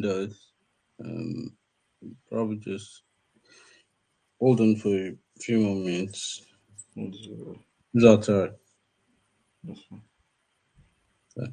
does. Um, Probably just hold on for a few more minutes. It's, Is that all right? that's fine. Yeah.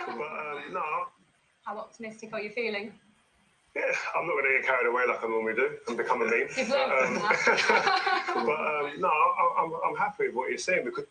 But no, How optimistic are you feeling? yeah, I'm not going to get carried away like I normally do and become a meme. You've learned from that. But no, I'm happy with what you're saying because.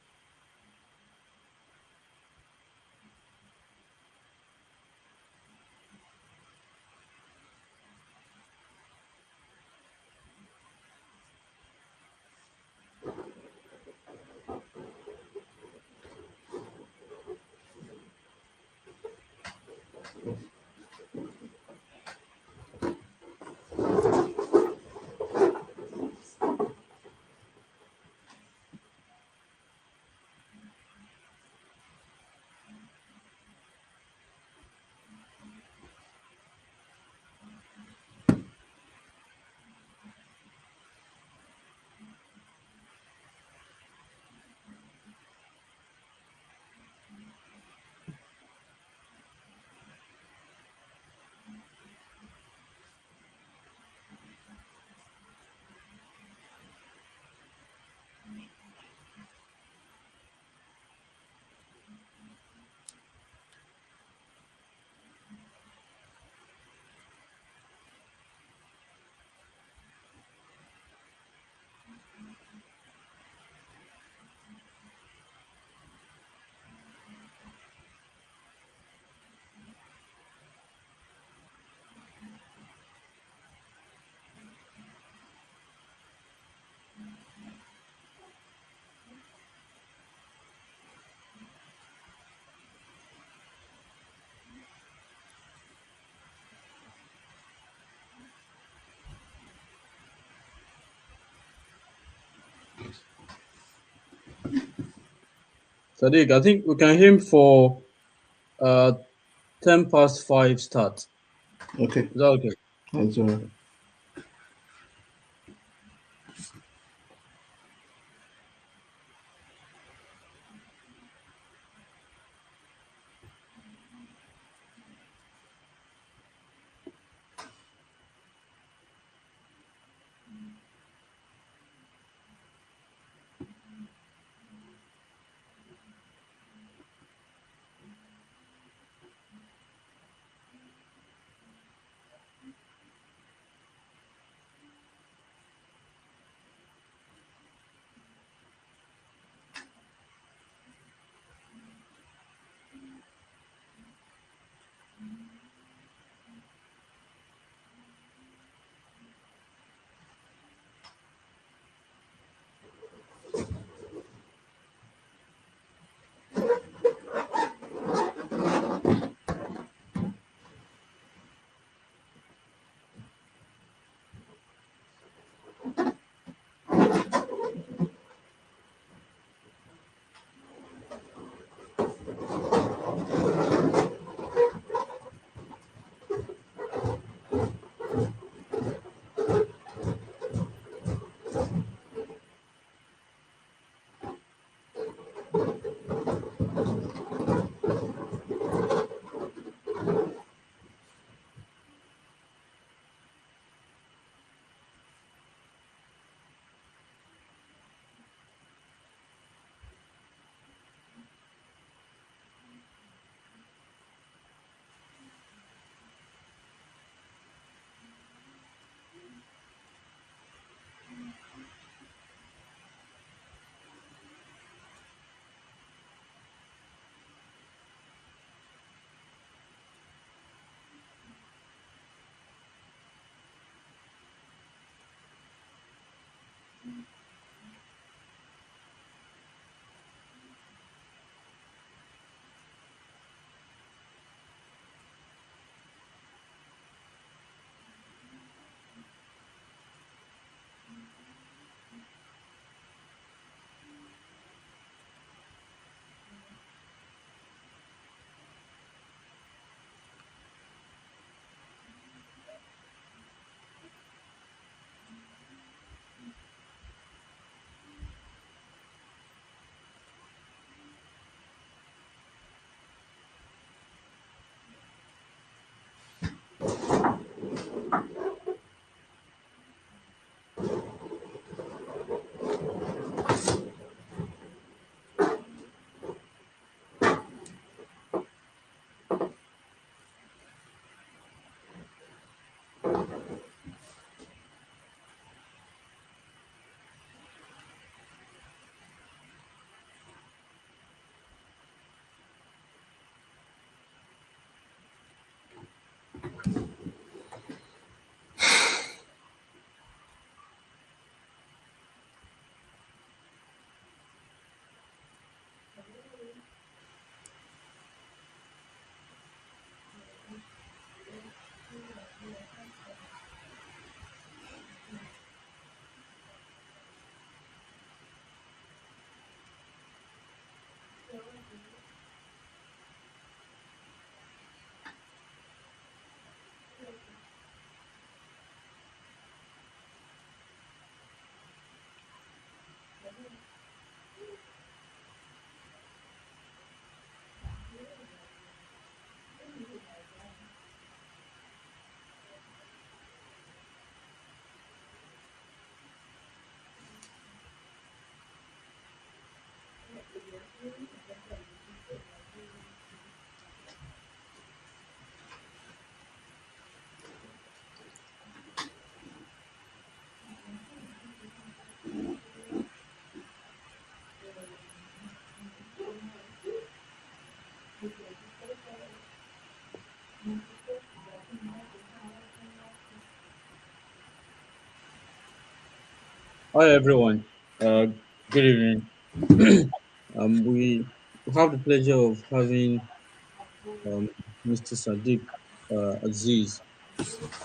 Sadiq, I think we can aim for uh 5:10 start. Okay, Is that okay? that's all right. Hi everyone. Uh, Good evening. We have the pleasure of having um, Mr. Sadiq Aziz,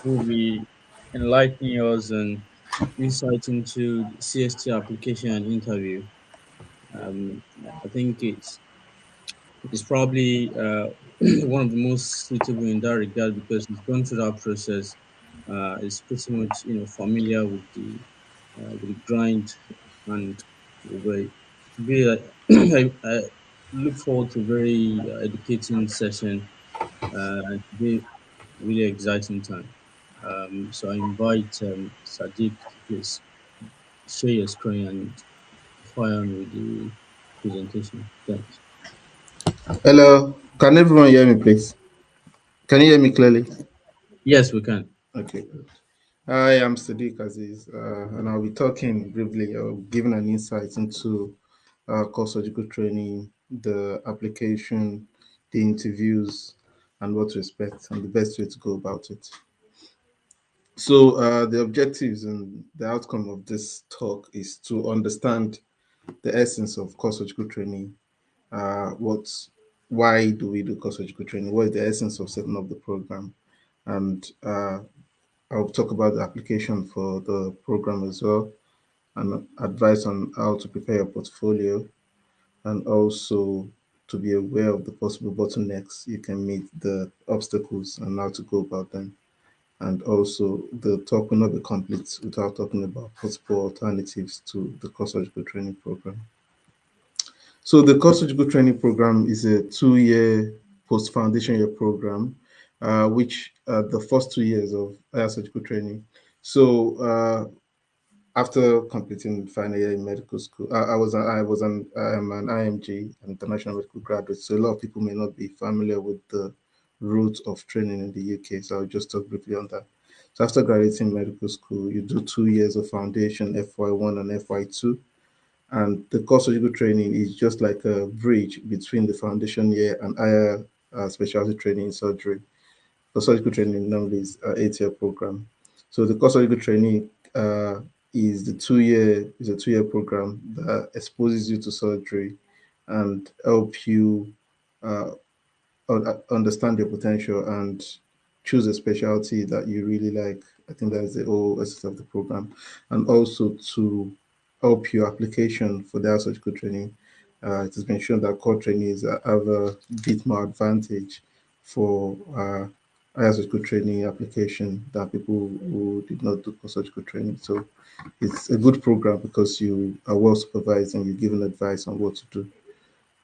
who will be enlightening us and insight into the CST application and interview. I think it's probably one of the most suitable in that regard because he's gone through that process. Is pretty much familiar with the grind, and we should be. I look forward to a very educating session and to be really exciting time. So I invite Sadiq to please share your screen and fire on with the presentation. Thanks. Hello, can everyone hear me, please? Can you hear me clearly? Yes, we can. Okay, good. Hi, I'm Sadiq Aziz, and I'll be talking briefly, giving an insight into core surgical training, the application, the interviews, and what to expect, and the best way to go about it. So, the objectives and the outcome of this talk is to understand the essence of core surgical training. Why do we do core surgical training? What is the essence of setting up the program? And I'll talk about the application for the program as well, and advice on how to prepare your portfolio, and also to be aware of the possible bottlenecks you can meet, the obstacles, and how to go about them. And also, the talk will not be complete without talking about possible alternatives to the core surgical training program. So, the core surgical training program is a 2 year post foundation year program, which the first 2 years of higher surgical training. So, after completing final year in medical school, I am an IMG, an international medical graduate. So a lot of people may not be familiar with the route of training in the UK. So I'll just talk briefly on that. So after graduating medical school, you do 2 years of foundation, FY1 and FY2. And the core surgical training is just like a bridge between the foundation year and higher specialty training in surgery. The surgical training normally is an 8 year program. So the core surgical training is the 2 year is a 2 year program that exposes you to surgery and help you uh, understand your potential and choose a specialty that you really like. I think that's the whole essence of the program, and also to help your application for the surgical training. It has been shown that core trainees have a bit more advantage for higher surgical training application than people who did not do core surgical training. So it's a good program because you are well supervised and you're given advice on what to do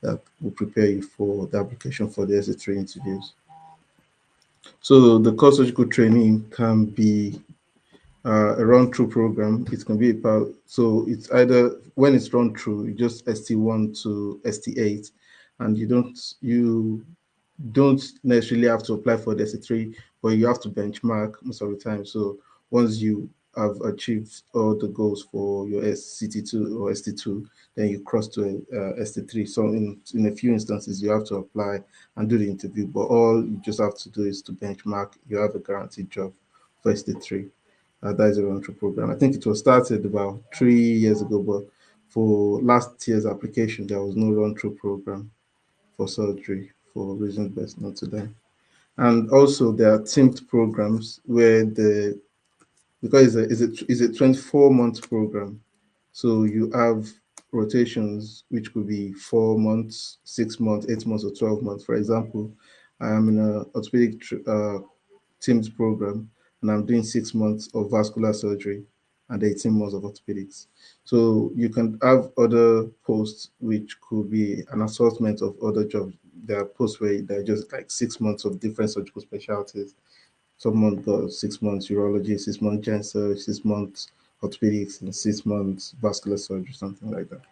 that will prepare you for the application for the SC3 interviews. So the core surgical training can be a run-through program. It can be about, so it's either when it's run through, you just ST1 to ST8, and you don't necessarily have to apply for the ST3, but you have to benchmark most of the time. So once you have achieved all the goals for your SCT2 or ST2, then you cross to ST3. So in a few instances, you have to apply and do the interview, but all you just have to do is to benchmark. You have a guaranteed job for ST3. That is a run-through program. I think it was started about 3 years ago, but for last year's application, there was no run-through program for surgery for reasons best known to them. And also there are teamed programs where because it's a 24-month program. So you have rotations which could be 4 months, 6 months, 8 months, or 12 months. For example, I am in a orthopedic teams program, and I'm doing 6 months of vascular surgery and 18 months of orthopedics. So you can have other posts which could be an assortment of other jobs. There are posts where they're just like 6 months of different surgical specialties. Someone got 6 months urology, 6 months gen surgery, 6 months orthopedics, and 6 months vascular surgery, something like that.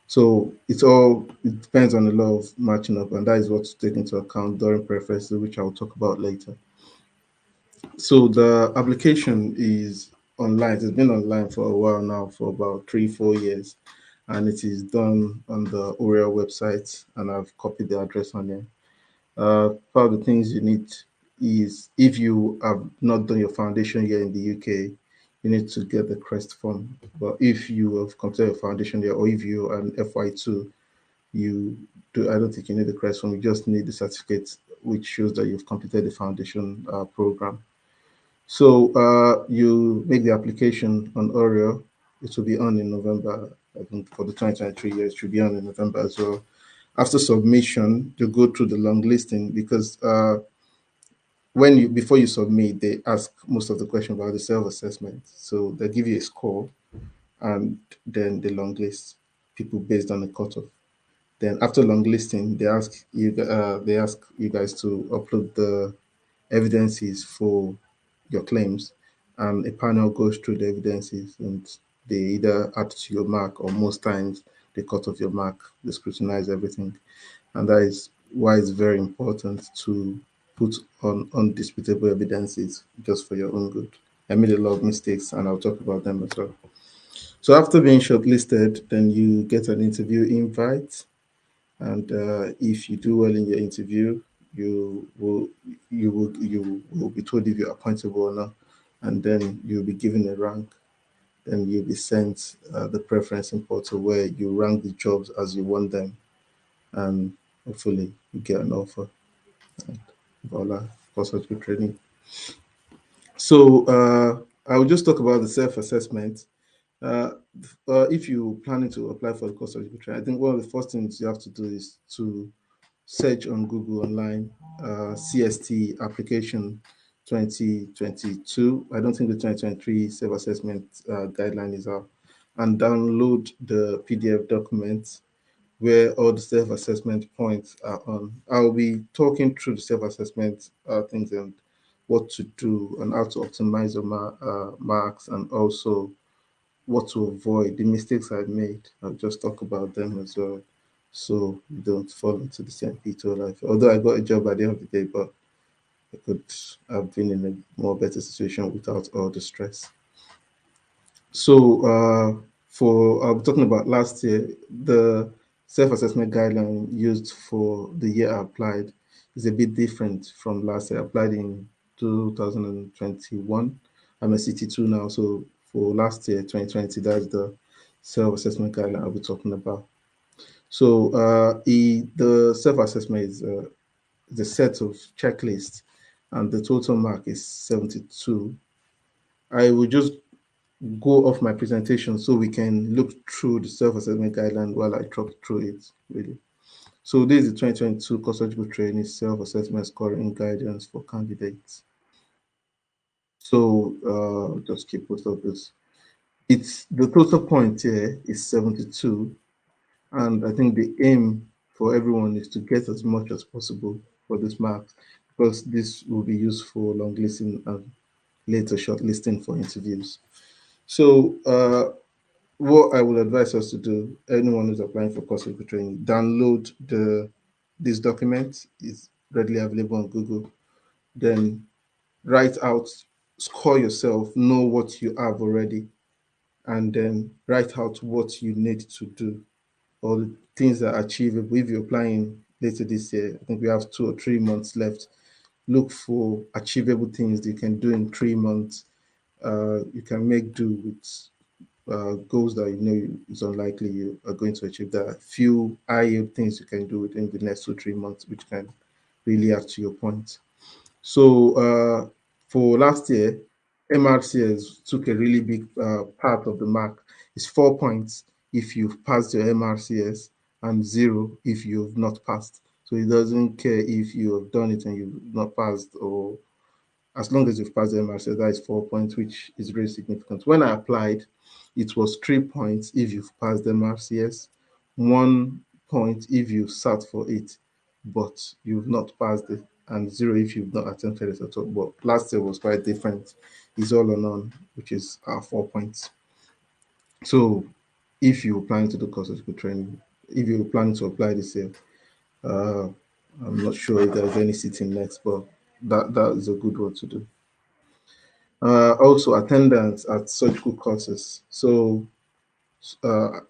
So it depends on a lot of matching up, and that is what's taken into account during preferences, which I'll talk about later. So the application is online. It's been online for a while now, for about 3-4 years, and it is done on the Oriel website. And I've copied the address on there. Part of the things you need is, if you have not done your foundation here in the UK, you need to get the CREST form. But if you have completed your foundation here, or if you are an FY2, you do. I don't think you need the CREST form. You just need the certificate which shows that you've completed the foundation program. So you make the application on Oreo. It will be on in November. I think for the 2023 year, it should be on in November as well. After submission, you go through the long listing, because before you submit, they ask most of the question about the self-assessment. So they give you a score, and then the long list people based on the cutoff. Then after long listing, they ask you guys to upload the evidences for your claims, and a panel goes through the evidences, and they either add to your mark, or most times they cut off your mark. They scrutinize everything, and that is why it's very important to put on undisputable evidences just for your own good. I made a lot of mistakes, and I'll talk about them as well. So after being shortlisted, then you get an interview invite, and if you do well in your interview, you will be told if you're appointable or not, and then you'll be given a rank. Then you'll be sent the preferencing portal where you rank the jobs as you want them, and hopefully you get an offer. And voila, for such good training. So I will just talk about the self-assessment. Uh, if you're planning to apply for the course of training, I think one of the first things you have to do is to search on Google online, CST application 2022. I don't think the 2023 self-assessment guideline is out, and download the PDF document where all the self-assessment points are on. I'll be talking through the self-assessment things and what to do and how to optimize your marks, and also what to avoid, the mistakes I've made. I'll just talk about them as well, so you don't fall into the same pit of life. Although I got a job at the end of the day, but I could have been in a more better situation without all the stress. So I'm talking about last year, the self-assessment guideline used for the year I applied is a bit different from last year. I applied in 2021. I'm a CT2 now, so for last year, 2020. That's the self-assessment guideline I'll be talking about. So the self-assessment is the set of checklists, and the total mark is 72. I will just go off my presentation so we can look through the self-assessment guideline while I talk through it, really. So this is the 2022 course surgical training self-assessment scoring guidance for candidates. So just keep both of this. It's the total point here is 72, and I think the aim for everyone is to get as much as possible for this mark, because this will be used for long listing and later shortlisting for interviews. So what I would advise us to do, anyone who's applying for course surgical training, download this document. It's readily available on Google. Then write out, score yourself, know what you have already, and then write out what you need to do, or the things that are achievable. If you're applying later this year, I think we have 2 or 3 months left. Look for achievable things that you can do in 3 months. You can make do with goals that you know is unlikely you are going to achieve. There are few high-yield things you can do within the next 2 or 3 months, which can really add to your point. So for last year, MRCS took a really big part of the mark. It's 4 points if you've passed your MRCS and 0 if you've not passed. So it doesn't care if you have done it and you've not passed, or as long as you've passed the MRCS, that is 4 points, which is very significant. When I applied, it was 3 points if you've passed the MRCS, 1 point if you've sat for it, but you've not passed it, and 0 if you've not attempted it at all. But last year was quite different. It's all or none, which is 4 points. So if you're planning to do course of training, if you're planning to apply this year, I'm not sure if there's any sitting next, but that is a good one to do. Also, attendance at surgical courses. So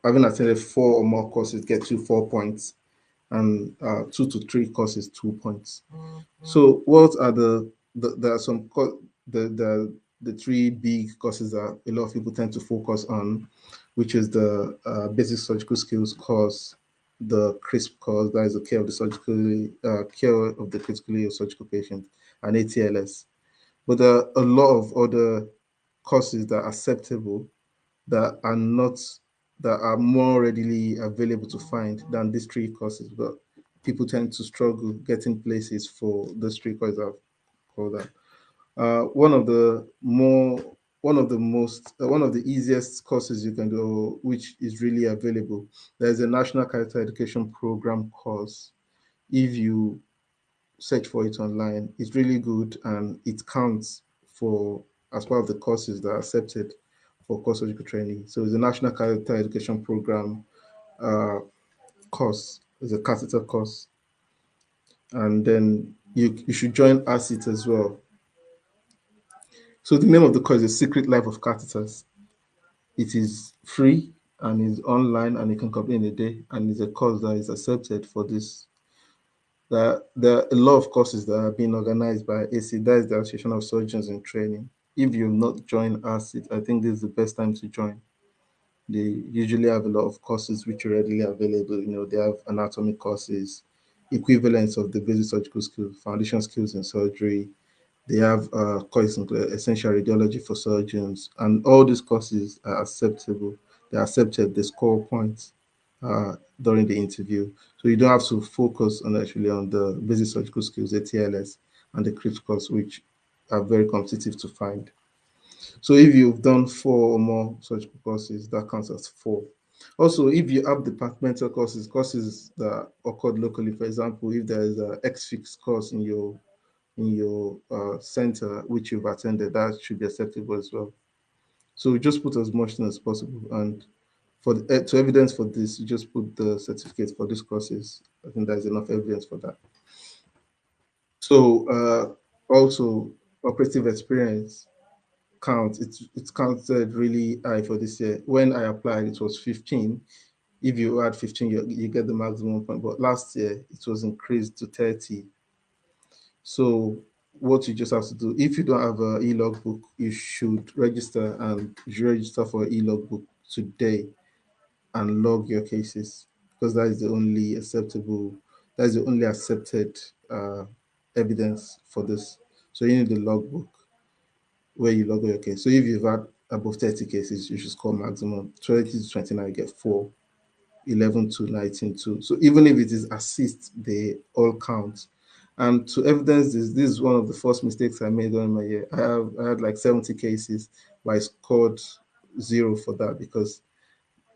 having attended 4 or more courses get you 4 points, and 2 to 3 courses 2 points. So what are there are some the 3 big courses that a lot of people tend to focus on, which is the basic surgical skills course, the CRISP course, that is the care of the care of the critically ill surgical patient, and ATLS. But there are a lot of other courses that are acceptable that are not that are more readily available to find than these 3 courses, but people tend to struggle getting places for those 3 courses I've called that. One of the easiest courses you can do, which is really available, there's a National Character Education Program course. If you search for it online, it's really good, and it counts for as part of the courses that are accepted for course surgical training. So it's a National Character Education Program course. It's a catheter course, and then you should join ACIT as well. So the name of the course is Secret Life of Catheters. It is free and is online, and you can complete in a day, and it's a course that is accepted for this. There are a lot of courses that are being organized by ACIT, that is the Association of Surgeons in Training. If you've not joined ACIT, I think this is the best time to join. They usually have a lot of courses which are readily available. You know, they have anatomy courses, equivalents of the basic surgical skills, foundation skills in surgery. They have courses include essential radiology for surgeons, and all these courses are acceptable. They're accepted. They score points during the interview, so you don't have to focus on the basic surgical skills, ATLS, and the CRISP course, which are very competitive to find. So if you've done 4 or more surgical courses, that counts as 4. Also, if you have departmental courses that occurred locally, for example, if there is an XFIX course in your center which you've attended, that should be acceptable as well. So we just put as much as possible, and to evidence for this, you just put the certificate for these courses. I think there's enough evidence for that. So also operative experience count. It's counted really high for this year. When I applied, it was 15. If you add 15, you get the maximum point. But last year, it was increased to 30. So what you just have to do, if you don't have an e-log book, you should register, and you should register for an e-log book today and log your cases, because that is the only accepted evidence for this. So you need the logbook where you log your case. So if you've had above 30 cases, you should score maximum 20 to 29, you get 4, 11 to 19 2. So even if it is assist, they all count. And to evidence this is one of the first mistakes I made during my year. I had like 70 cases, but I scored 0 for that because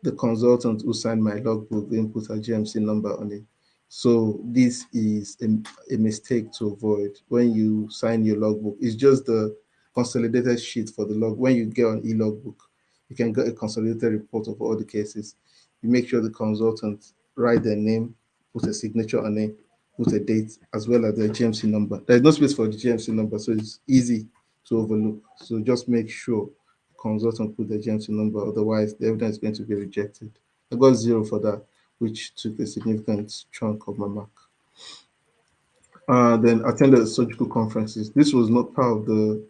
the consultant who signed my logbook didn't put a GMC number on it. So this is a mistake to avoid when you sign your logbook. It's just the consolidated sheet for the log. When you get an e-logbook, you can get a consolidated report of all the cases. You make sure the consultant write their name, put a signature on it, put a date, as well as the GMC number. There's no space for the GMC number, so it's easy to overlook. So just make sure consultant put the GMC number, otherwise the evidence is going to be rejected. I got 0 for that, which took a significant chunk of my mark. Then attended surgical conferences. This was not part of the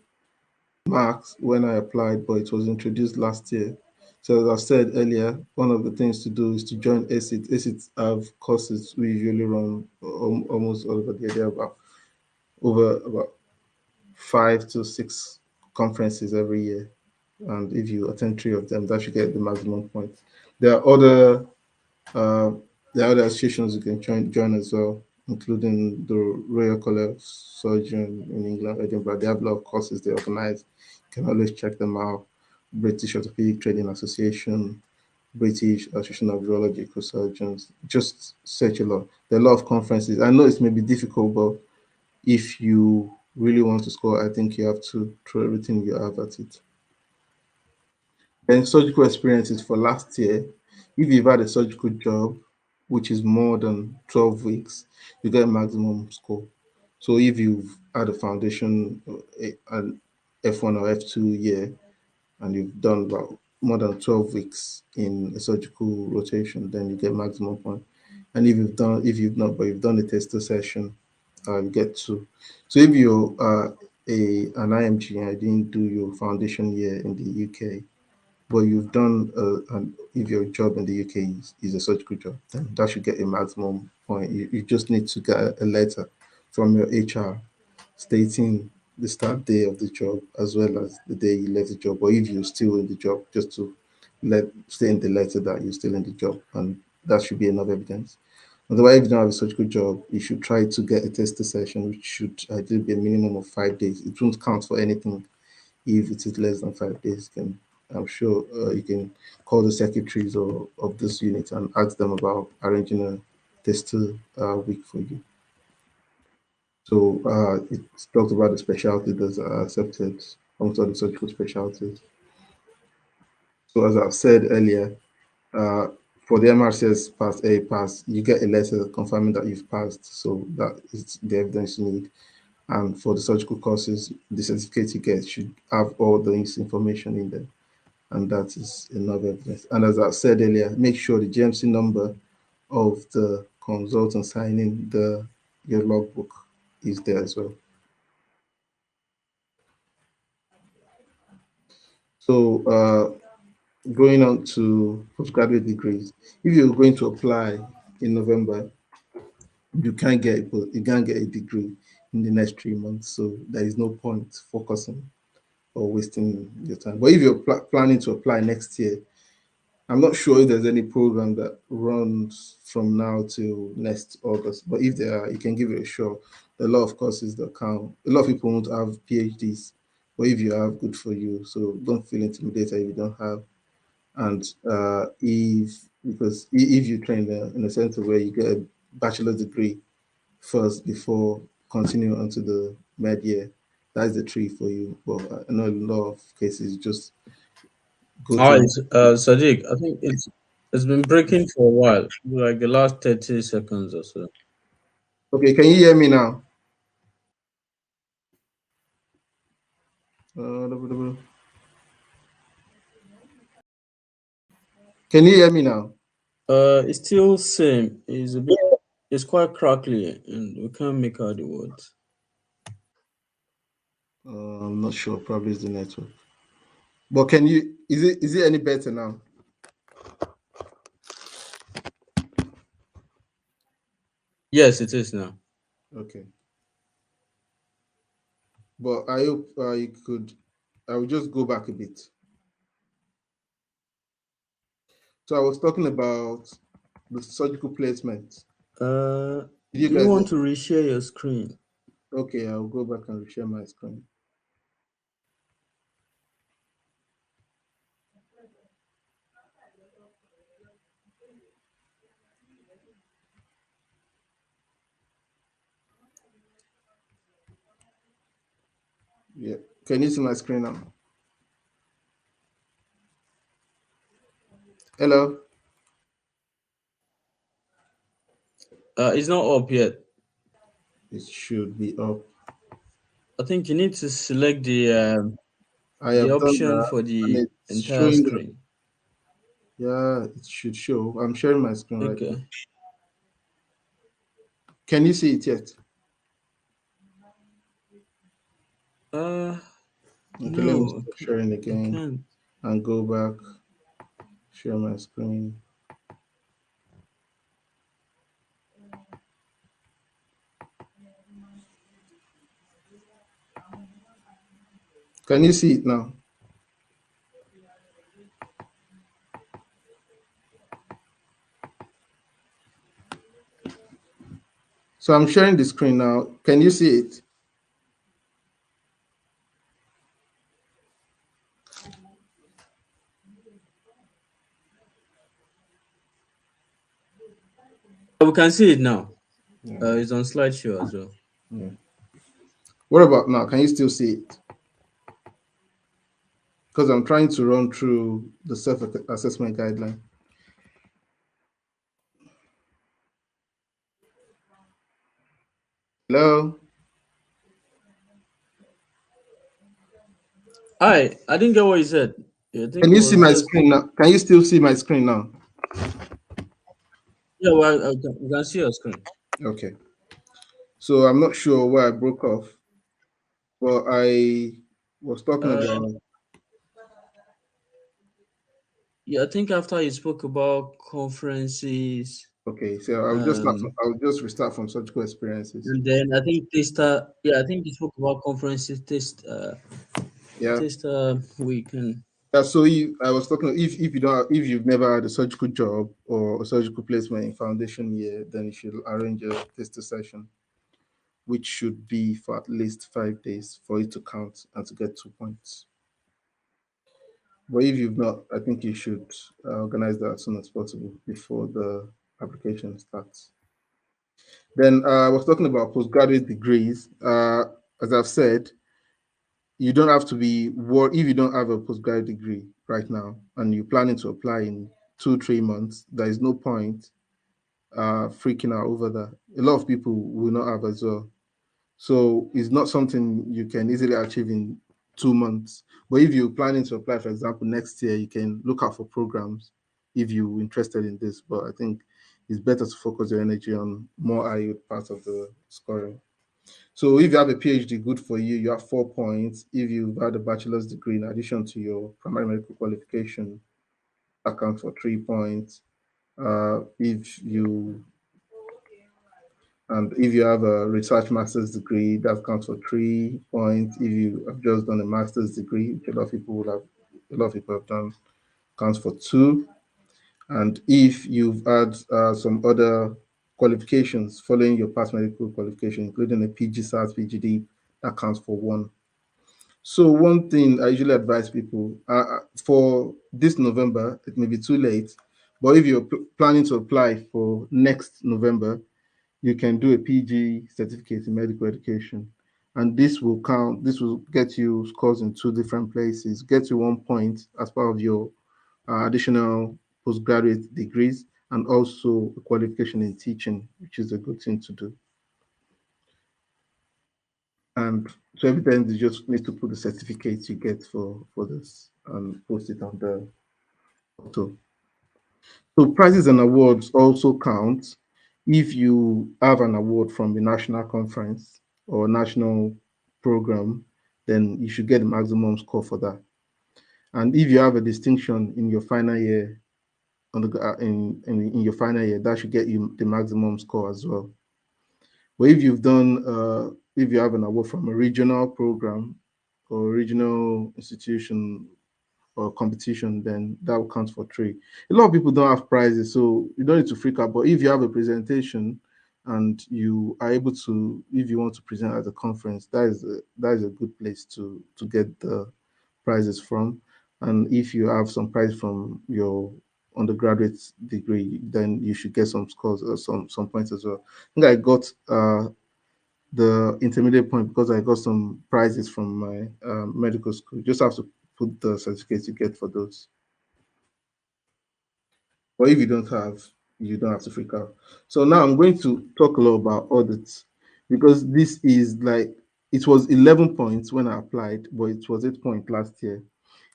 marks when I applied, but it was introduced last year. So as I said earlier, one of the things to do is to join ACIT. ACIT have courses we usually run almost all over the year. They have about 5 to 6 conferences every year. And if you attend 3 of them, that should get the maximum point. There are other associations you can join as well, including the Royal College of Surgeons in England, Edinburgh. They have a lot of courses they organize. You can always check them out. British Orthopedic Training Association, British Association of Urological Surgeons. Just search a lot. There are a lot of conferences. I know it may be difficult, but if you really want to score, I think you have to throw everything you have at it. And surgical experiences for last year, if you've had a surgical job, which is more than 12 weeks, you get a maximum score. So if you've had a foundation, an F1 or F2 year, and you've done about more than 12 weeks in a surgical rotation, then you get maximum point. And if you've done a tester session, you get 2. So if you're an IMG and you didn't do your foundation year in the UK, but you've done if your job in the UK is a surgical job, then that should get a maximum point. You just need to get a letter from your HR stating the start day of the job as well as the day you left the job, or if you're still in the job, just to stay in the letter that you're still in the job, and that should be enough evidence. Otherwise, if you don't have a surgical job, you should try to get a tester session, which should ideally be a minimum of 5 days. It won't count for anything if it is less than 5 days. I'm sure you can call the secretaries of this unit and ask them about arranging a tester week for you. So it talks about the specialty that's accepted amongst all the surgical specialties. So as I've said earlier, for the MRCS pass, you get a letter confirming that you've passed. So that is the evidence you need. And for the surgical courses, the certificate you get should have all the information in there. And that is enough evidence. And as I said earlier, make sure the GMC number of the consultant signing your logbook is there as well. So going on to postgraduate degrees, if you're going to apply in November, you can't get a degree in the next 3 months. So there is no point focusing or wasting your time. But if you're planning to apply next year, I'm not sure if there's any program that runs from now till next August, but if there are, you can give it a shot. There are a lot of courses that count. A lot of people won't have PhDs, but if you have, good for you. So don't feel intimidated if you don't have. And if you train in a center where you get a bachelor's degree first before continuing onto the med year, that's the tree for you. But I know a lot of cases just go Hi, through. Sadiq. I think it's been breaking for a while, like the last 30 seconds or so. Okay, can you hear me now? Can you hear me now? It's still same. It's quite crackly, and we can't make out the words. I'm not sure. Probably it's the network. But can you? Is it any better now? Yes, it is now. Okay. But I hope you could. I will just go back a bit. So I was talking about the surgical placement. Did you Do you guys? want to reshare your screen? Okay, I'll go back and share my screen. Yeah. Can you see my screen now? Hello. It's not up yet. It should be up. I think you need to select I the have done option that, for and the it's entire showing that. screen. Yeah, it should show. I'm sharing my screen right now. Okay. Can you see it yet? Uh, Okay, let me no, stop sharing I again can't. and go back. Share my screen. Can you see it now? So I'm sharing the screen now. Can you see it? We can see it now. Yeah. It's on slideshow as well. Yeah. What about now? Can you still see it? Because I'm trying to run through the self-assessment guideline. Hello? I didn't get what you said. I think Can it you see was my just screen now? Can you still see my screen now? yeah. Well, we can see your screen. Okay. So I'm not sure where I broke off, but I was talking Uh, about. yeah, I think after you spoke about conferences, Okay, so I'll just start. um, I'll just restart from surgical experiences. and then I think tester. Yeah, I think you spoke about conferences Yeah. tester week and Yeah, so I was talking if you don't if you've never had a surgical job or a surgical placement in foundation year, then you should arrange a tester session, which should be for at least 5 days for it to count and to get 2 points. But if you've not, I think you should organize that as soon as possible before the application starts. Then I was talking about postgraduate degrees. As I've said, you don't have to be if you don't have a postgraduate degree right now and you're planning to apply in 2 3 months. There is no point freaking out over that. A lot of people will not have as well. So it's not something you can easily achieve in 2 months. But if you're planning to apply, for example, next year, you can look out for programs if you're interested in this. But I think it's better to focus your energy on more high part of the scoring. So if you have a PhD, good for you. You have 4 points. If you've had a bachelor's degree in addition to your primary medical qualification, account for 3 points. If you have a research master's degree, that counts for 3 points. If you have just done a master's degree, which a lot of people have done, counts for two. And if you've had some other qualifications following your past medical qualification, including a PG SARS, PGD, that counts for one. So one thing I usually advise people for this November, it may be too late, but if you're planning to apply for next November, you can do a PG certificate in medical education. And this will get you scores in two different places, get you 1 point as part of your additional postgraduate degrees, and also a qualification in teaching, which is a good thing to do. And so every time you just need to put the certificates you get for this and post it on the photo. So prizes and awards also count if you have an award from the national conference or national program. then you should get the maximum score for that. And if you have a distinction in your final year, in your final year, that should get you the maximum score as well. But if you've done, if you have an award from a regional program or regional institution or competition, then that will count for 3. A lot of people don't have prizes, so you don't need to freak out. But if you have a presentation and you are able to, if you want to present at the conference, that is a good place to get the prizes from. And if you have some prize from your undergraduate degree, then you should get some scores or some points as well. I think I got the intermediate point because I got some prizes from my medical school. You just have to put the certificates you get for those. But if you don't have, you don't have to freak out. So now I'm going to talk a lot about audits because this is like, it was 11 points when I applied, but it was 8 points last year.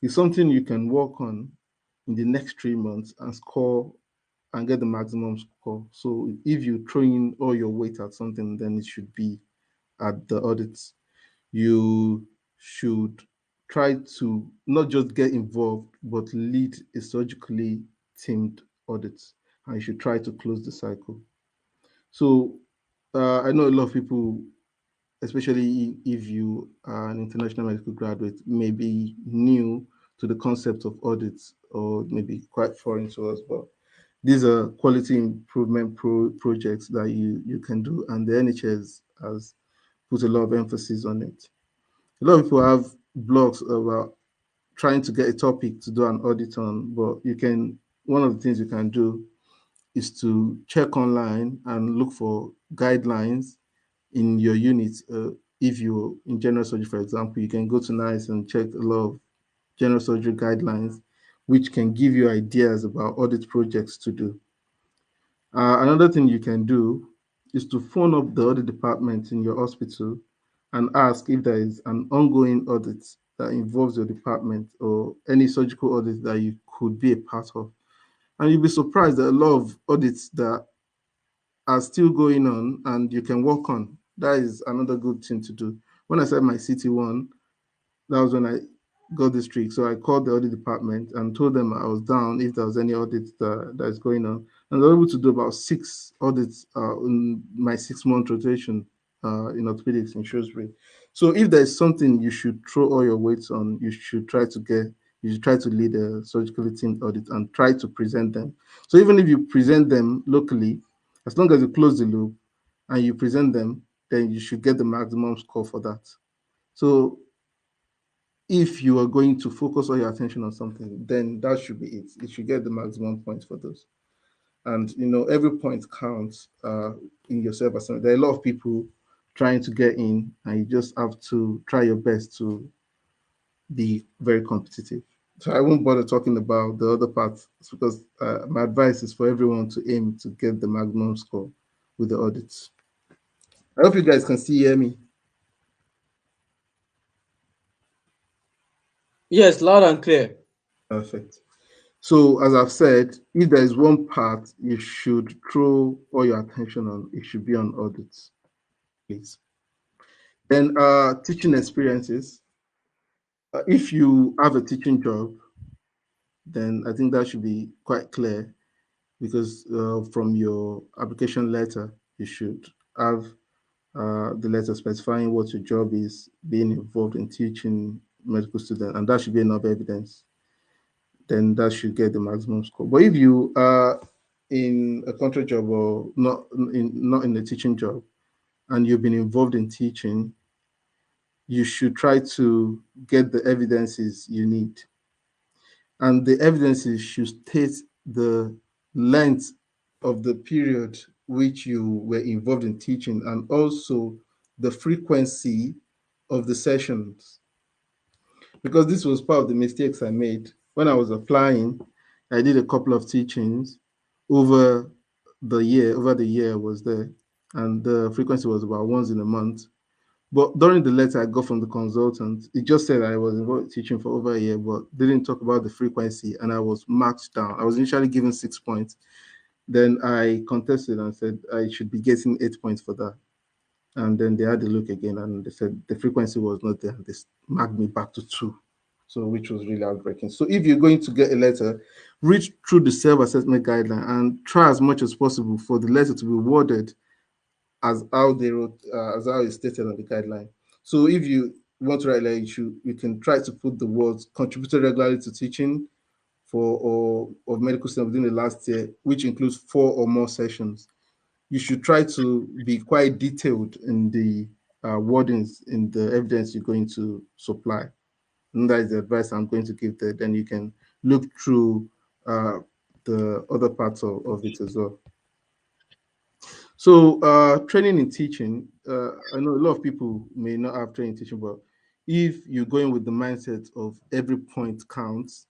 It's something you can work on in the next 3 months and score and get the maximum score. So if you throw in all your weight at something, then it should be at the audits. You should try to not just get involved, but lead a surgically themed audit, and you should try to close the cycle. So I know a lot of people, especially if you are an international medical graduate, may be new to the concept of audits or maybe quite foreign to us, but these are quality improvement projects that you can do, and the NHS has put a lot of emphasis on it. A lot of people have blogs about trying to get a topic to do an audit on, but one of the things you can do is to check online and look for guidelines in your unit. If you're in general surgery, for example, you can go to NICE and check a lot of general surgery guidelines, which can give you ideas about audit projects to do. Another thing you can do is to phone up the audit department in your hospital and ask if there is an ongoing audit that involves your department or any surgical audit that you could be a part of. And you'll be surprised that a lot of audits that are still going on and you can work on. That is another good thing to do. When I said my CT1, that was when I got this trick. So I called the audit department and told them I was down if there was any audit that is going on. And they were able to do about 6 audits in my 6-month rotation in orthopedics in Shrewsbury. So if there's something you should throw all your weights on, you should try to lead a surgically themed audit and try to present them. So even if you present them locally, as long as you close the loop and you present them, then you should get the maximum score for that. So if you are going to focus all your attention on something, then that should be it. It should get the maximum points for those. And every point counts in your self-assessment. There are a lot of people trying to get in, and you just have to try your best to be very competitive. So I won't bother talking about the other parts because my advice is for everyone to aim to get the maximum score with the audits. I hope you guys can still hear me. Yes, loud and clear. Perfect. So as I've said, if there is one part you should throw all your attention on, it should be on audits, please. Then teaching experiences. If you have a teaching job, then I think that should be quite clear because from your application letter, you should have the letter specifying what your job is, being involved in teaching medical students, and that should be enough evidence. Then that should get the maximum score. But if you are in a contract job or not in a teaching job, and you've been involved in teaching, you should try to get the evidences you need. And the evidences should state the length of the period which you were involved in teaching and also the frequency of the sessions. Because this was part of the mistakes I made. When I was applying, I did a couple of teachings over the year I was there, and the frequency was about once in a month. But during the letter I got from the consultant, it just said I was involved teaching for over a year, but didn't talk about the frequency, and I was marked down. I was initially given 6 points. Then I contested and said I should be getting 8 points for that. And then they had a look again, and they said the frequency was not there. They marked me back to 2, so which was really heartbreaking. So if you're going to get a letter, read through the self-assessment guideline and try as much as possible for the letter to be worded as how they wrote, as how it's stated on the guideline. So if you want to write like you can try to put the words contributed regularly to teaching for or of medical students within the last year, which includes 4 or more sessions. You should try to be quite detailed in the wordings in the evidence you're going to supply. And that is the advice I'm going to give there. Then you can look through the other parts of it as well. So training in teaching, I know a lot of people may not have training in teaching, but if you're going with the mindset of every point counts,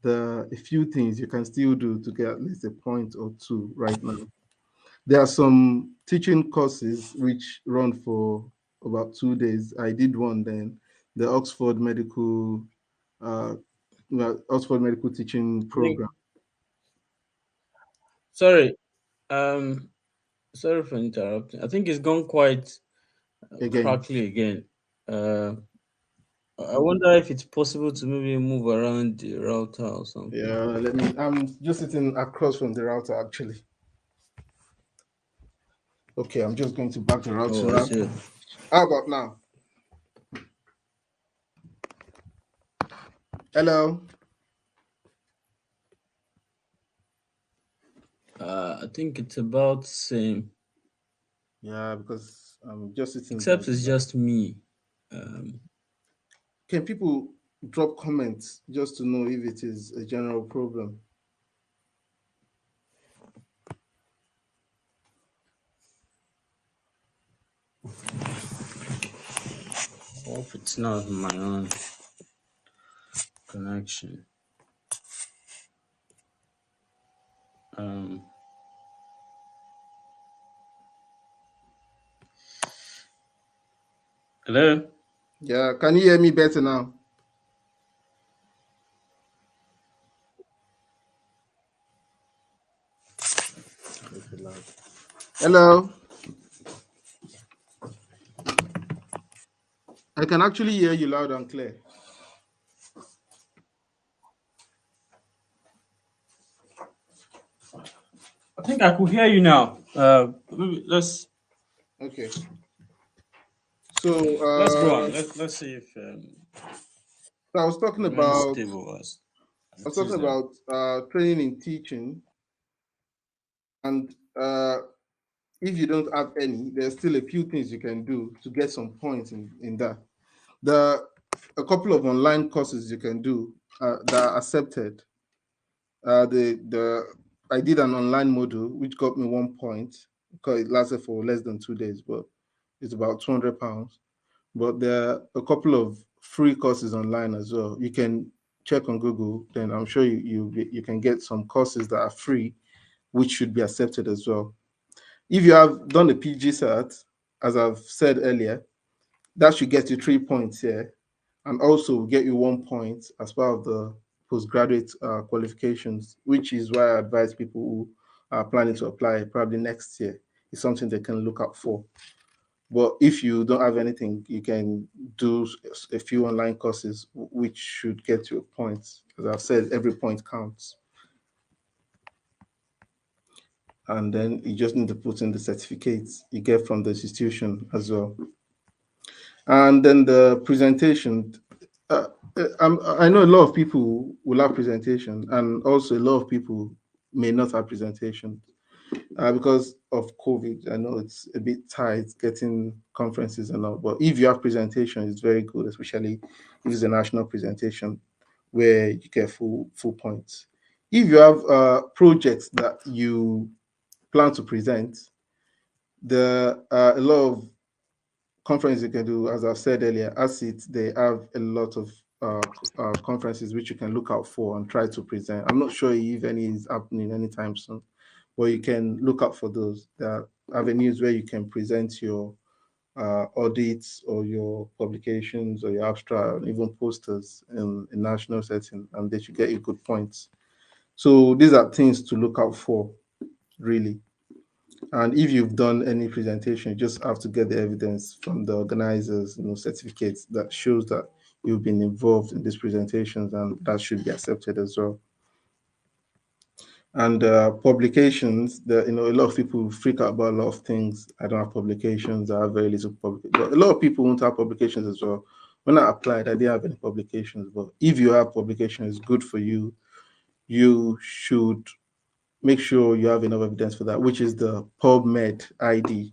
there are a few things you can still do to get at least a point or two right now. There are some teaching courses which run for about 2 days. I did one then, the uh, Oxford Medical Teaching I think, Program. sorry, um, sorry for interrupting. I think it's gone quite Again, crackly again. Uh, I wonder if it's possible to maybe move around the router or something. yeah, I'm just sitting across from the router actually. Okay, I'm just going to back the Oh, I router up. see. How about now? Hello? I think it's about the same, Yeah, because I'm just sitting by except the it's back. just me. Um, Can people drop comments just to know if it is a general problem? hope it's not my own connection. Um, Hello. Yeah, can you hear me better now? Hello? I can actually hear you loud and clear. I think I could hear you now. Maybe Okay. So let's go on. Let's see if I was talking remains about stable as it is now. training in teaching, and if you don't have any, there's still a few things you can do to get some points in that. There are a couple of online courses you can do that are accepted. The I did an online module which got me 1 point because it lasted for less than 2 days, but it's about £200. But there are a couple of free courses online as well. You can check on Google, then I'm sure you can get some courses that are free, which should be accepted as well. If you have done a PG cert, as I've said earlier, that should get you 3 points here, and also get you 1 point as part of the postgraduate qualifications, which is why I advise people who are planning to apply probably next year. It's something they can look out for. But if you don't have anything, you can do a few online courses, which should get you points. As I've said, every point counts. And then you just need to put in the certificates you get from the institution as well. And then the presentation. I know a lot of people will have presentation, and also a lot of people may not have presentation because of COVID. I know it's a bit tight getting conferences and all, but if you have presentation, it's very good, especially if it's a national presentation where you get full points. If you have projects that you plan to present, there are a lot of conferences you can do. As I've said earlier, ASIT, they have a lot of conferences which you can look out for and try to present. I'm not sure if any is happening anytime soon, but you can look out for those. There are avenues where you can present your audits or your publications or your abstract, even posters in a national setting, and they should get you good points. So these are things to look out for, really. And if you've done any presentation, you just have to get the evidence from the organizers, certificates that shows that you've been involved in these presentations, and that should be accepted as well. And publications, a lot of people freak out about a lot of things. I don't have publications. I have very little publications. But a lot of people won't have publications as well. When I applied, I didn't have any publications. But if you have publications, it's good for you. You should make sure you have enough evidence for that, which is the PubMed ID.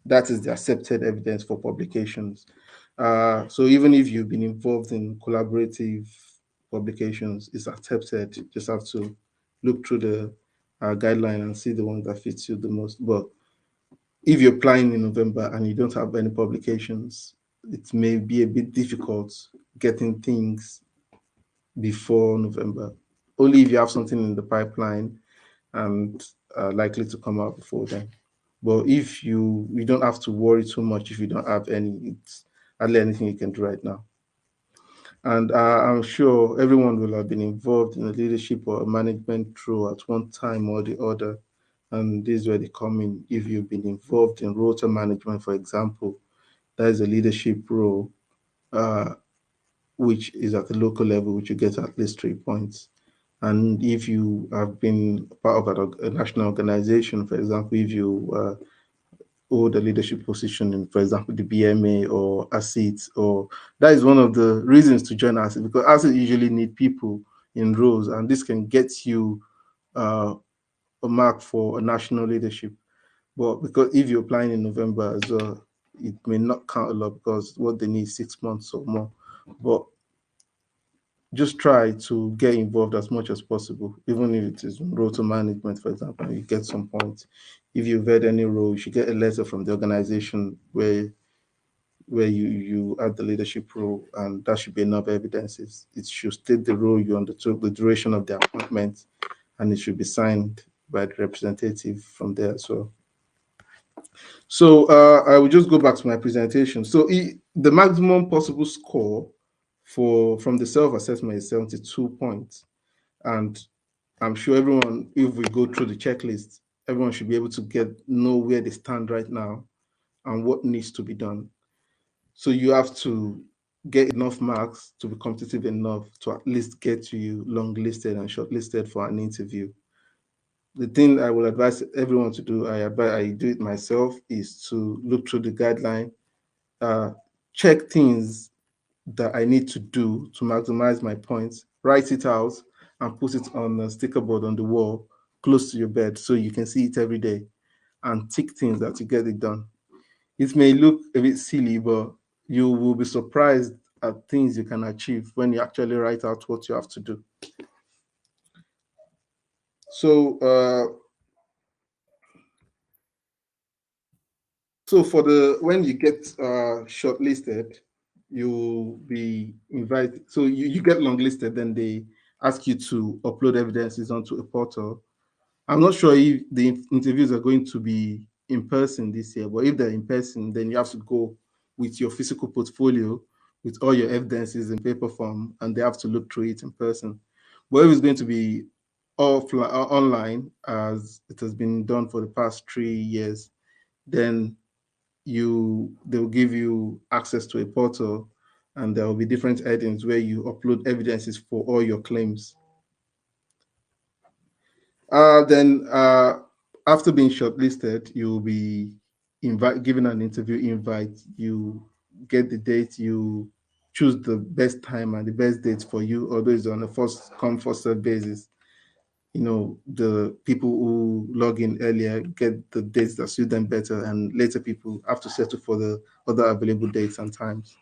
That is the accepted evidence for publications. So even if you've been involved in collaborative publications, it's accepted. You just have to look through the guideline and see the one that fits you the most. But if you're applying in November and you don't have any publications, it may be a bit difficult getting things before November. Only if you have something in the pipeline and likely to come out before then. But if you don't have to worry too much if you don't have any, it's hardly anything you can do right now. And I'm sure everyone will have been involved in a leadership or a management role at one time or the other. And this is where they come in. If you've been involved in rota management, for example, that is a leadership role, which is at the local level, which you get at least 3 points. And if you have been part of a national organization, for example, if you hold a leadership position in, for example, the BMA or ASIT, or that is one of the reasons to join ASIT, because ASIT usually need people in roles, and this can get you a mark for a national leadership. But because if you're applying in November as well, it may not count a lot because what they need is 6 months or more. But just try to get involved as much as possible, even if it is rota management, for example, and you get some points. If you've had any role, you should get a letter from the organization where you had the leadership role, and that should be enough evidence. It should state the role you undertook, the duration of the appointment, and it should be signed by the representative from there as well. So I will just go back to my presentation. So the maximum possible score from the self-assessment is 72 points. And I'm sure everyone, if we go through the checklist, everyone should be able to know where they stand right now and what needs to be done. So you have to get enough marks to be competitive enough to at least get you long-listed and shortlisted for an interview. The thing I will advise everyone to do, I do it myself, is to look through the guideline, check things that I need to do to maximize my points, write it out, and put it on a sticker board on the wall close to your bed so you can see it every day, and tick things that you get it done. It may look a bit silly, but you will be surprised at things you can achieve when you actually write out what you have to do. So when you get shortlisted, you'll be invited. So you get longlisted, then they ask you to upload evidences onto a portal. I'm not sure if the interviews are going to be in person this year, but if they're in person, then you have to go with your physical portfolio with all your evidences in paper form, and they have to look through it in person. But if it's going to be offline, online, as it has been done for the past 3 years, then they'll give you access to a portal, and there will be different headings where you upload evidences for all your claims. Then after being shortlisted, you'll be given an interview invite. You get the date, you choose the best time and the best date for you, although it's on a first come, first served basis. The people who log in earlier get the dates that suit them better, and later people have to settle for the other available dates and times.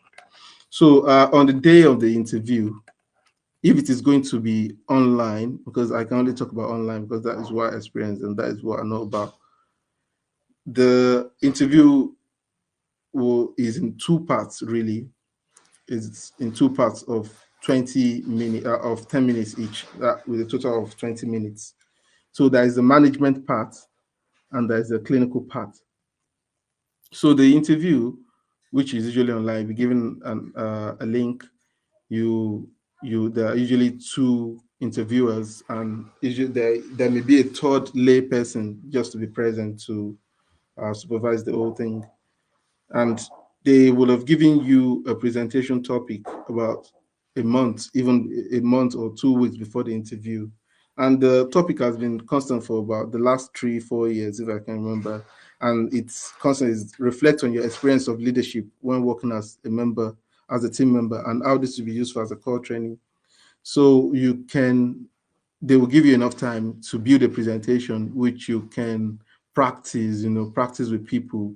So on the day of the interview, if it is going to be online, because I can only talk about online because that is what I experienced and that is what I know about, the interview is in 2 parts, really. It's in 2 parts of 20 minutes, of 10 minutes each, with a total of 20 minutes. So there is the management part and there is the clinical part. So the interview, which is usually online, you'll be given a link. There are usually 2 interviewers, and usually there may be a third lay person just to be present to supervise the whole thing. And they will have given you a presentation topic about a month, even a month or 2 weeks before the interview. And the topic has been constant for about the last 3-4 years, if I can remember. And it's constant, it reflects on your experience of leadership when working as a member, as a team member, and how this will be useful as a core training. So they will give you enough time to build a presentation which you can practice, practice with people,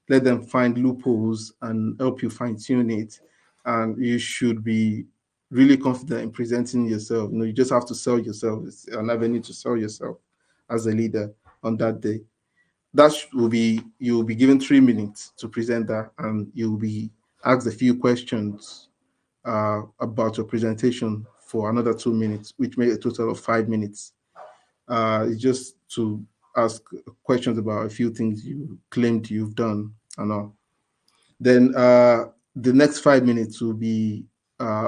let them find loopholes and help you fine tune it. And you should be really confident in presenting yourself. You just have to sell yourself. It's an avenue to sell yourself as a leader on that day. You'll be given 3 minutes to present that, and you'll be asked a few questions about your presentation for another 2 minutes, which make a total of 5 minutes. It's just to ask questions about a few things you claimed you've done and all. Then the next 5 minutes will be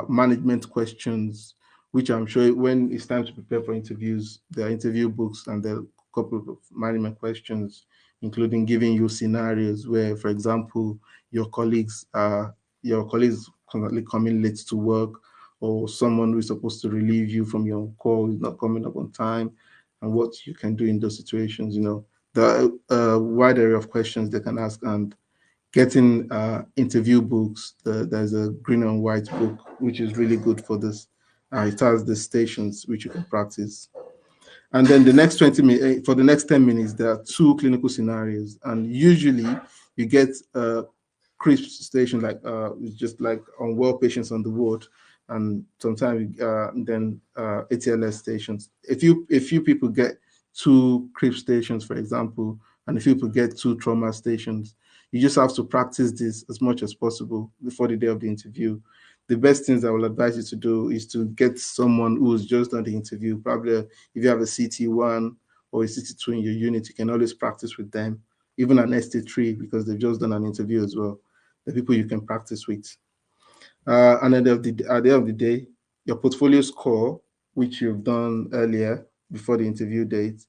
management questions, which I'm sure when it's time to prepare for interviews, there are interview books and there are a couple of management questions, including giving you scenarios where, for example, your colleagues constantly coming late to work, or someone who is supposed to relieve you from your call is not coming up on time, and what you can do in those situations. There are a wide area of questions they can ask, and getting interview books. There's a green and white book, which is really good for this. It has the stations which you can practice. And then the next 20 minutes, for the next 10 minutes, there are 2 clinical scenarios. And usually you get a crisp station, like it's just like unwell patients on the ward. And sometimes then ATLS stations. If you people get 2 crisp stations, for example, and if people get 2 trauma stations, you just have to practice this as much as possible before the day of the interview. The best things I will advise you to do is to get someone who's just done the interview. Probably if you have a CT1 or a CT2 in your unit, you can always practice with them, even an ST3, because they've just done an interview as well. The people you can practice with. And at the end of the day, your portfolio score, which you've done earlier before the interview date,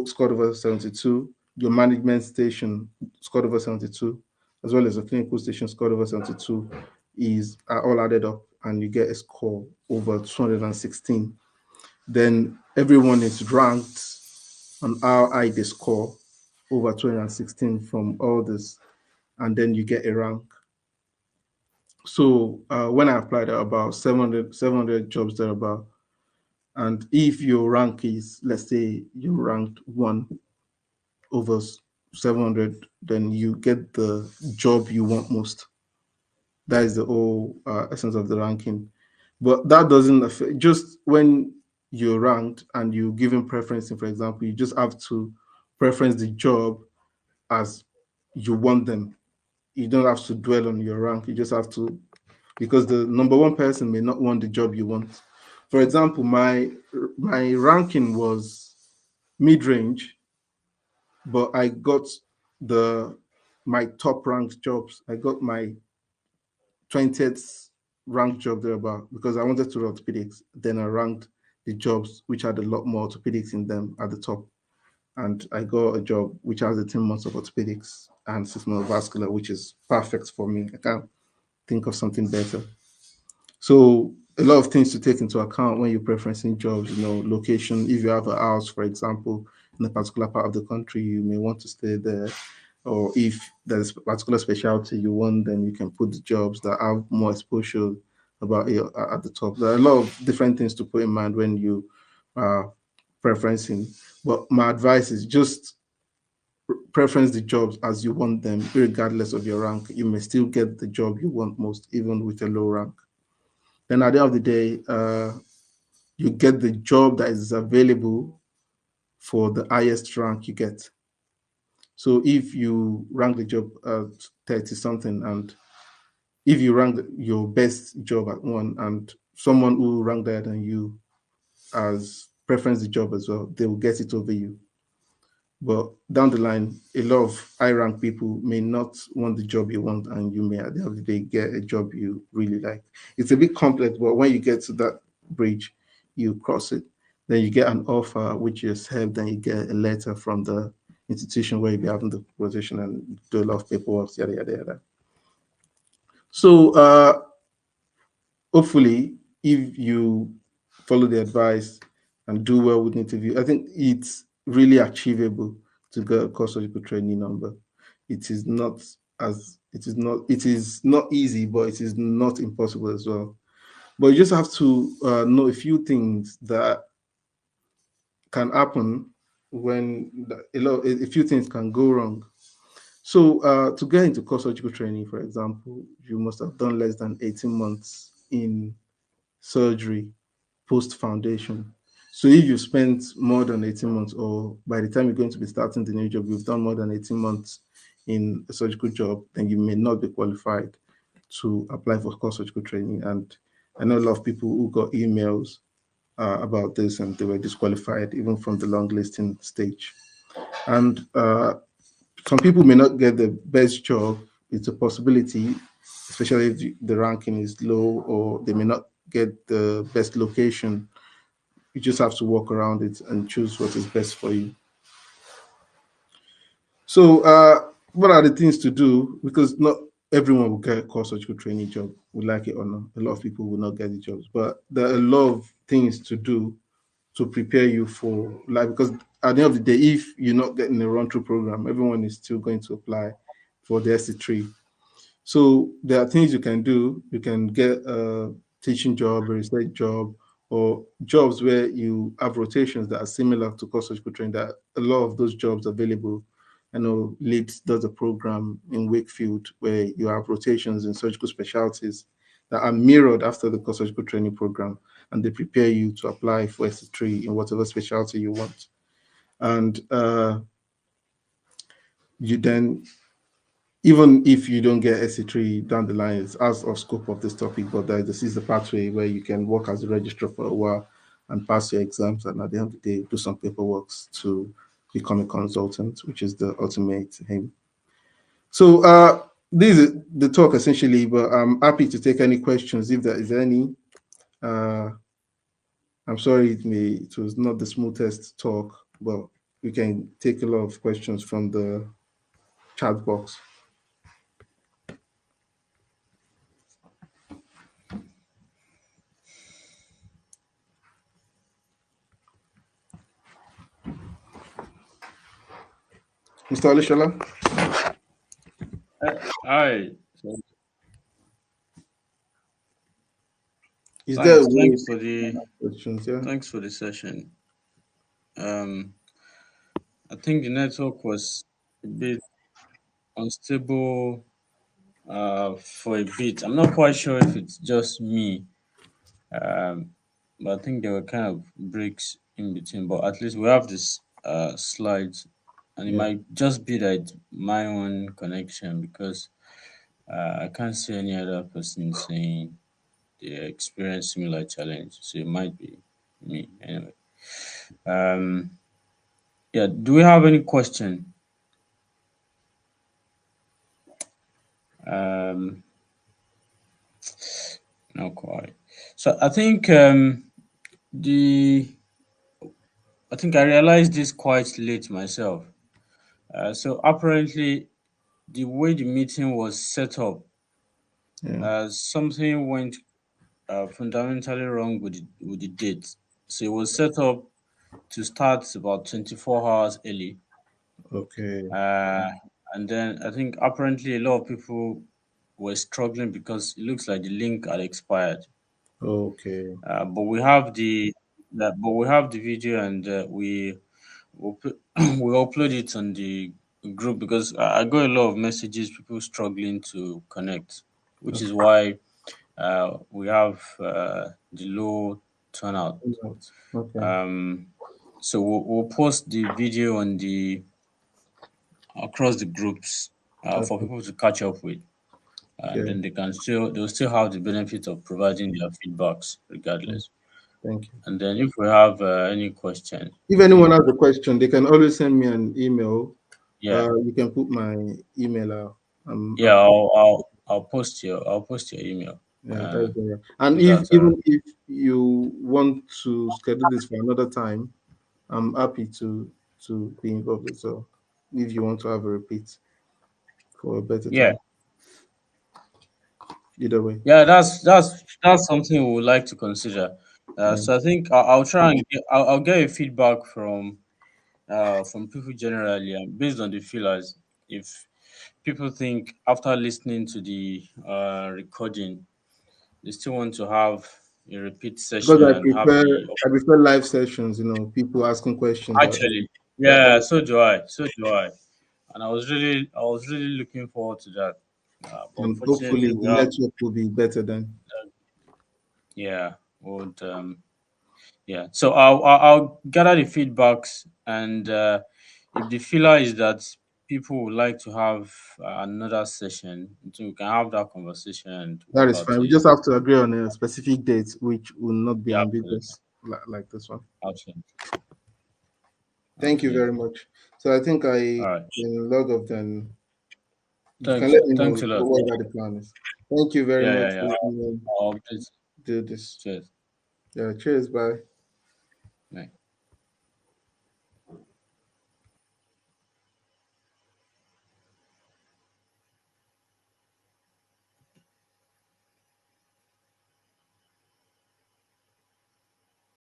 scored over 72. Your management station scored over 72, as well as the clinical station scored over 72, are all added up, and you get a score over 216. Then everyone is ranked on how high they score over 216 from all this, and then you get a rank. So when I applied, there are about 700 jobs thereabout. And if your rank is, let's say you ranked 1 over 700, then you get the job you want most. That is the whole essence of the ranking. But that doesn't affect, just when you're ranked and you're given preferencing, for example, you just have to preference the job as you want them. You don't have to dwell on your rank. You just have to, because the number one person may not want the job you want. For example, my ranking was mid-range, but I got my top ranked jobs. I got my 20th ranked job thereabout because I wanted to do orthopedics. Then I ranked the jobs which had a lot more orthopedics in them at the top. And I got a job which has 18 months of orthopedics and 6 months of vascular, which is perfect for me. I can't think of something better. So a lot of things to take into account when you're preferencing jobs, location. If you have a house, for example, in a particular part of the country, you may want to stay there. Or if there's a particular specialty you want, then you can put the jobs that have more exposure about it at the top. There are a lot of different things to put in mind when you are preferencing. But my advice is just preference the jobs as you want them, regardless of your rank. You may still get the job you want most, even with a low rank. Then at the end of the day, you get the job that is available for the highest rank you get. So if you rank the job at 30 something, and if you rank your best job at 1, and someone who ranked higher than you as preference the job as well, they will get it over you. But down the line, a lot of high rank people may not want the job you want, and you may at the end of the day get a job you really like. It's a bit complex, but when you get to that bridge, you cross it. Then you get an offer which you accept, then you get a letter from the institution where you'll be having the rotation and do a lot of paperwork, yada yada yada. So hopefully, if you follow the advice and do well with the interview, I think it's really achievable to get a course surgical training number. It is not easy, but it is not impossible as well. But you just have to know a few things that can happen when a few things can go wrong. So to get into course surgical training, for example, you must have done less than 18 months in surgery post foundation. So if you spent more than 18 months, or by the time you're going to be starting the new job, you've done more than 18 months in a surgical job, then you may not be qualified to apply for course surgical training. And I know a lot of people who got emails about this and they were disqualified even from the long listing stage. And some people may not get the best job. It's a possibility, especially if the ranking is low, or they may not get the best location. You just have to walk around it and choose what is best for you. So, what are the things to do? Because not everyone will get a core surgical training job, would like it or not. A lot of people will not get the jobs, but there are a lot of things to do to prepare you for life. Because at the end of the day, if you're not getting a run-through program, everyone is still going to apply for the SC3. So there are things you can do. You can get a teaching job, a research job, or jobs where you have rotations that are similar to core surgical training. That a lot of those jobs available. I know Leeds does a program in Wakefield where you have rotations in surgical specialties that are mirrored after the core surgical training program, and they prepare you to apply for SC3 in whatever specialty you want. And you then, even if you don't get SC3 down the line, it's out of scope of this topic, but this is the pathway where you can work as a registrar for a while and pass your exams, and at the end of the day, do some paperwork to become a consultant, which is the ultimate aim. So this is the talk essentially, but I'm happy to take any questions if there is any. I'm sorry it was not the smoothest talk, but we can take a lot of questions from the chat box. Mr. Alishala? Hi. Is there a way Thanks for the questions? Yeah. thanks for the session. I think the network was a bit unstable for a bit. I'm not quite sure if it's just me, but I think there were kind of breaks in between. But at least we have this slides, and it Yeah. might just be that my own connection because I can't see any other person saying they experience similar challenge. So it might be me anyway. Um, yeah. Do we have any question? Um, Not quite. So the I think I realized this quite late myself. So apparently, the way the meeting was set up, Yeah. something went fundamentally wrong with the date. So it was set up to start about 24 hours early, Okay. uh, and then I think apparently a lot of people were struggling because it looks like the link had expired. Okay. But we have the video, and we upload it on the group because I got a lot of messages, people struggling to connect, which is why we have the low turnout. Okay. So we'll post the video on the across the groups for Okay. people to catch up with, and Yeah. then they'll still have the benefit of providing their feedbacks regardless. Thank you. And then if we have any questions, If we anyone can, has a question, they can always send me an email. yeah, You can put my email out. I'm yeah, happy. I'll post your email. Yeah, that's yeah. And If if that's all right. even if you want to schedule this for another time, I'm happy to be involved as well. if you want to have a repeat for a better Yeah, time. Either way. yeah, that's something we would like to consider. Yeah. So I think I'll try and I'll get a feedback from people generally, and based on the feelers. If people think after listening to the recording, they still want to have a repeat Because session and have the I prefer live sessions, people asking questions. actually, yeah, so do I, so do I, and I was really looking forward to that. But And unfortunately, hopefully we the have network will be better then. yeah, would yeah. So I'll gather the feedbacks, and if the feeler is that people would like to have another session, so we can have that conversation and That work is out fine. We a just have to agree on a specific date, which will not be yeah, absolutely, ambiguous like this one. absolutely, Thank you very absolutely. much. So I think I All right. can log off then. You can Thanks. let me know Thanks a lot. what the plan is. Thank you very Yeah, much yeah, for yeah. letting me I'll update. do this. Cheers. Yeah, cheers. Bye.